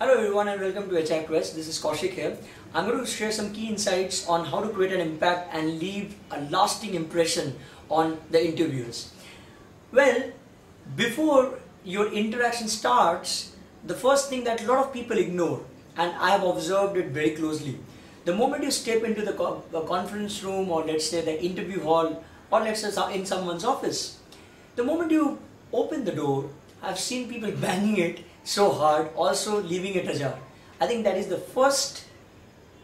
Hello everyone and welcome to HR Quest. This is Kaushik here. I'm going to share some key insights on how to create an impact and leave a lasting impression on the interviewers. Well, before your interaction starts, the first thing that a lot of people ignore, and I have observed it very closely, the moment you step into the conference room, or let's say the interview hall, or let's say in someone's office, the moment you open the door, I've seen people banging it so hard, also leaving it ajar. I think that is the first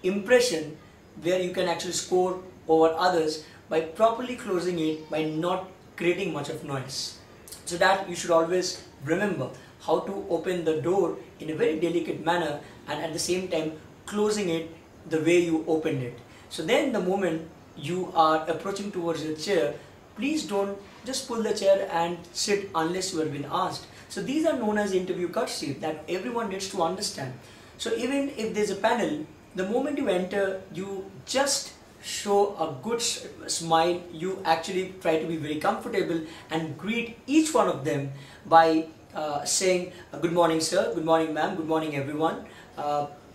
impression where you can actually score over others by properly closing it, by not creating much of noise. So that you should always remember how to open the door in a very delicate manner and at the same time closing it the way you opened it. So then the moment you are approaching towards your chair, please don't just pull the chair and sit unless you have been asked. So these are known as interview courtesy that everyone needs to understand. So even if there's a panel, the moment you enter, you just show a good smile. You actually try to be very comfortable and greet each one of them by saying, good morning sir, good morning ma'am, good morning everyone.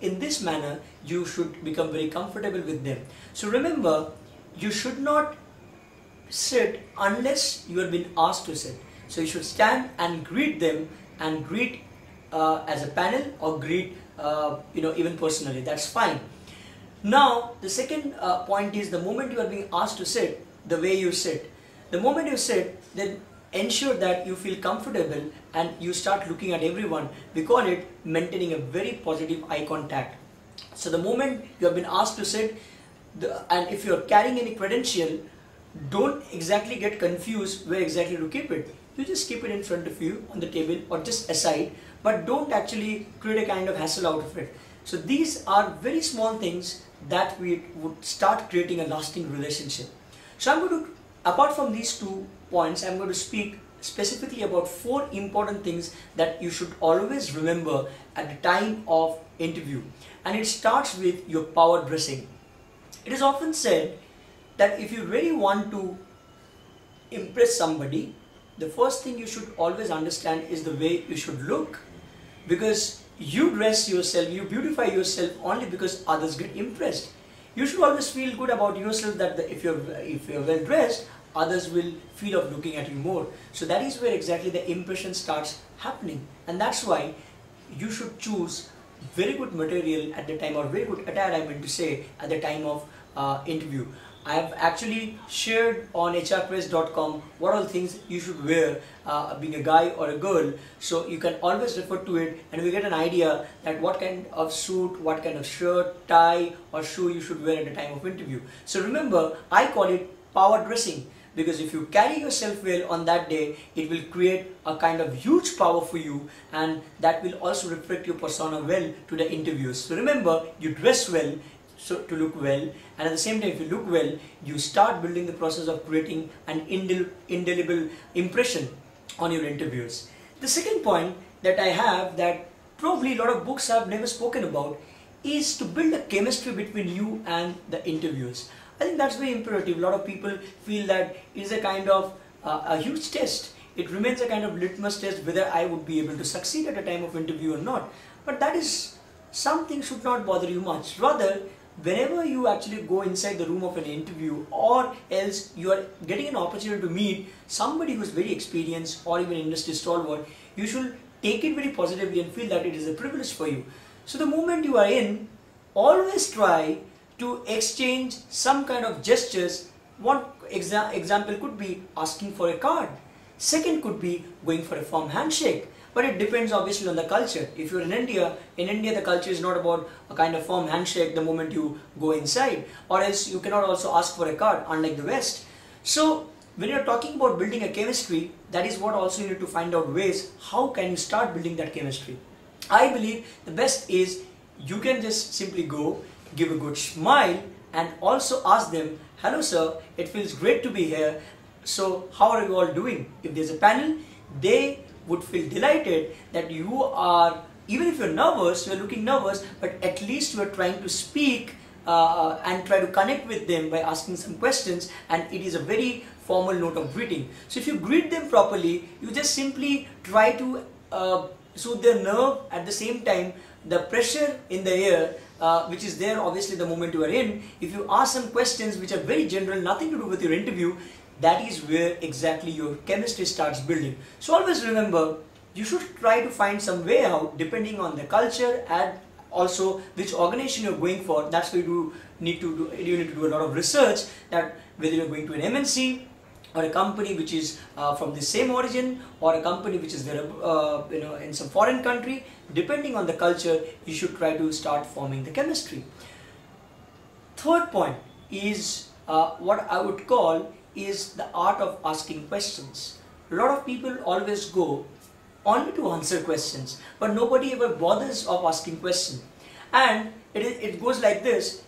In this manner, you should become very comfortable with them. So remember, you should not sit unless you have been asked to sit. So you should stand and greet them, and greet as a panel, or greet even personally. That's fine. Now the second point is, the moment you are being asked to sit, the way you sit. The moment you sit, then ensure that you feel comfortable and you start looking at everyone. We call it maintaining a very positive eye contact. So the moment you have been asked to sit, and if you are carrying any credential, don't exactly get confused where exactly to keep it. You just keep it in front of you on the table or just aside, but don't actually create a kind of hassle out of it. So these are very small things that we would start creating a lasting relationship. So I'm going to, apart from these 2 points, I'm going to speak specifically about 4 important things that you should always remember at the time of interview. And it starts with your power dressing. It is often said that if you really want to impress somebody, the first thing you should always understand is the way you should look, because you dress yourself, you beautify yourself only because others get impressed. You should always feel good about yourself, that if you're well dressed, others will feel of looking at you more. So that is where exactly the impression starts happening, and that's why you should choose very good material at the time, or very good attire, I meant to say, at the time of interview. I have actually shared on hrquest.com what all things you should wear being a guy or a girl, so you can always refer to it and we get an idea that what kind of suit, what kind of shirt, tie or shoe you should wear at the time of interview. So remember, I call it power dressing, because if you carry yourself well on that day, it will create a kind of huge power for you, and that will also reflect your persona well to the interviewers. So remember, you dress well, so to look well, and at the same time, if you look well, you start building the process of creating an indelible impression on your interviewers. The second point that I have, that probably a lot of books have never spoken about, is to build a chemistry between you and the interviewers. I think that's very imperative. A lot of people feel that it is a kind of a huge test. It remains a kind of litmus test whether I would be able to succeed at a time of interview or not. But that is something should not bother you much. Rather, whenever you actually go inside the room of an interview, or else you are getting an opportunity to meet somebody who is very experienced or even industry stalwart, you should take it very positively and feel that it is a privilege for you. So the moment you are in, always try to exchange some kind of gestures. One example could be asking for a card. Second could be going for a firm handshake. But it depends obviously on the culture. If you're in India the culture is not about a kind of firm handshake the moment you go inside, or else you cannot also ask for a card, unlike the West. So when you're talking about building a chemistry, that is what also you need to find out ways, how can you start building that chemistry. I believe the best is you can just simply go, give a good smile, and also ask them, hello sir, it feels great to be here. So how are you all doing? If there's a panel, they would feel delighted that you are, even if you're nervous, you're looking nervous, but at least you are trying to speak and try to connect with them by asking some questions, and it is a very formal note of greeting. So if you greet them properly, you just simply try to soothe their nerve. At the same time, the pressure in the air, which is there obviously the moment you are in, if you ask some questions which are very general, nothing to do with your interview, that is where exactly your chemistry starts building. So always remember, you should try to find some way out depending on the culture and also which organization you're going for. That's why you need to do a lot of research, that whether you're going to an MNC or a company which is from the same origin, or a company which is there in some foreign country. Depending on the culture, you should try to start forming the chemistry. Third point is what I would call is the art of asking questions. A lot of people always go only to answer questions, but nobody ever bothers of asking questions. And it goes like this.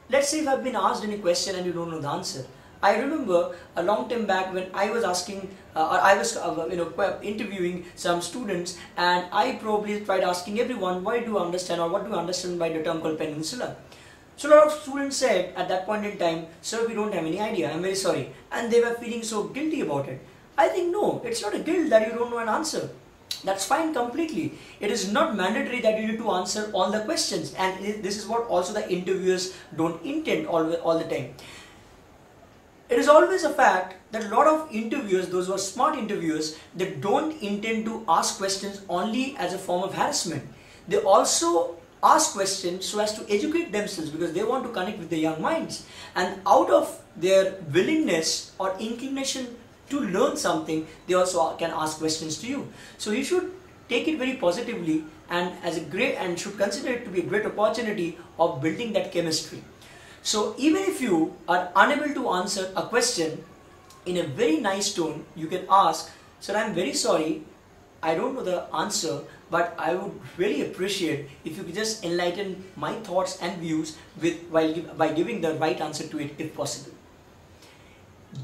Let's say if I've been asked any question and you don't know the answer. I remember a long time back when I was asking, interviewing some students, and I probably tried asking everyone, why do you understand, or what do you understand by the term called peninsula? So a lot of students said at that point in time, sir, we don't have any idea, I'm very sorry. And they were feeling so guilty about it. I think no, it's not a guilt that you don't know an answer. That's fine completely. It is not mandatory that you need to answer all the questions, and this is what also the interviewers don't intend all the time. It is always a fact that a lot of interviewers, those who are smart interviewers, they don't intend to ask questions only as a form of harassment. They also ask questions so as to educate themselves, because they want to connect with the young minds. And out of their willingness or inclination to learn something, they also can ask questions to you. So you should take it very positively and should consider it to be a great opportunity of building that chemistry. So even if you are unable to answer a question in a very nice tone, you can ask, sir, I'm very sorry, I don't know the answer, but I would really appreciate if you could just enlighten my thoughts and views by giving the right answer to it if possible.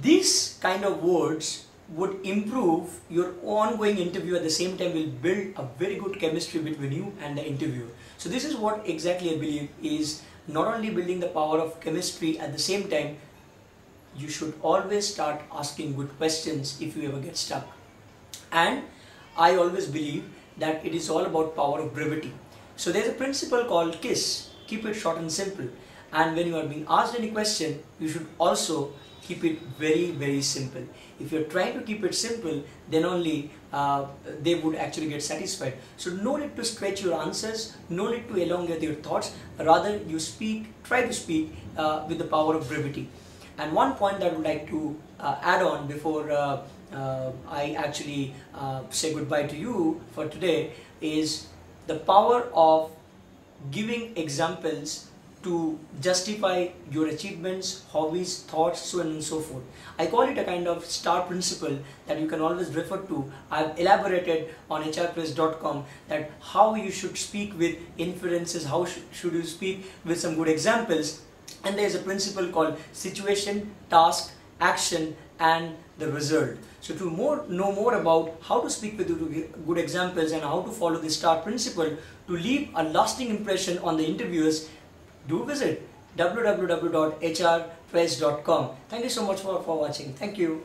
These kind of words would improve your ongoing interview, at the same time will build a very good chemistry between you and the interviewer. So this is what exactly I believe is not only building the power of chemistry, at the same time you should always start asking good questions if you ever get stuck. And I always believe that it is all about power of brevity. So there's a principle called KISS, keep it short and simple. And when you are being asked any question, you should also keep it very, very simple. If you're trying to keep it simple, then only they would actually get satisfied. So no need to stretch your answers, no need to elongate your thoughts, rather you try to speak with the power of brevity. And one point that I would like to add on before I actually say goodbye to you for today is the power of giving examples to justify your achievements, hobbies, thoughts, so on and so forth. I call it a kind of star principle that you can always refer to. I've elaborated on hrpress.com that how you should speak with inferences, how should you speak with some good examples. And there's a principle called situation, task, action, and the result. So to know more about how to speak with good examples and how to follow the STAR principle to leave a lasting impression on the interviewers, do visit www.hrpress.com. Thank you so much for watching. Thank you.